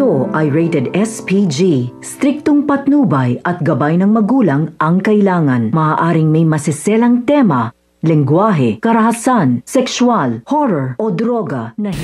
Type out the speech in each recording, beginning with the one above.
Ito ay rated SPG. Striktong patnubay at gabay ng magulang ang kailangan. Maaaring may masiselang tema, lengguwahe, karahasan, sexual, horror o droga na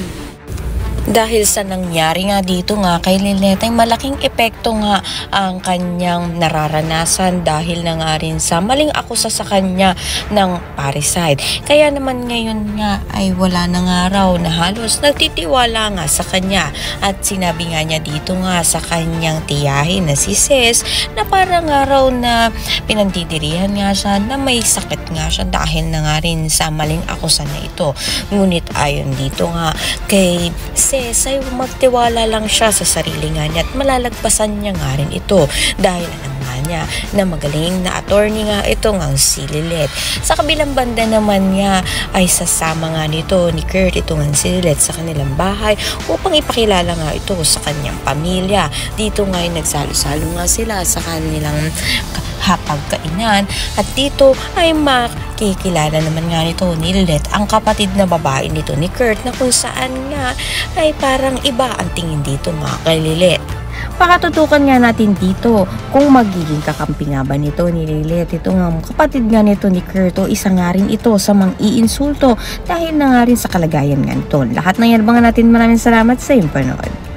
Dahil sa nangyari nga dito nga kay Lilith ay malaking epekto nga ang kanyang nararanasan dahil na nga rin sa maling akusa sa kanya ng parricide. Kaya naman ngayon nga ay wala na nga raw na halos nagtitiwala nga sa kanya at sinabi nga niya dito nga sa kanyang tiyahin na si Sis na parang nga raw na pinandidirihan nga siya na may sakit nga siya dahil na nga rin sa maling akusa na ito. Ngunit ayon dito nga kay ay magtiwala lang siya sa sarili nga niya at malalagpasan niya nga rin ito dahil alam nga niya na magaling na attorney nga ito nga si Lilith. Sa kabilang banda naman niya ay sasama nga nito ni Kurt ito nga si Lilith sa kanilang bahay upang ipakilala nga ito sa kanyang pamilya. Dito nga ay nagsalo-salo nga sila sa kanilang hapagkainan at dito ay makikilala naman nga nito ni Lilith ang kapatid na babae nito ni Kurt na kung saan nga ay parang iba ang tingin dito nga kay Lilith. Pakatutukan nga natin dito kung magiging kakampi nga ba nito ni Lilith. Ito nga kapatid nga nito ni Kurt o isa nga rin ito sa mang-iinsulto dahil na nga rin sa kalagayan nga nito. Lahat na yan abangan natin. Maraming salamat sa iyong panood.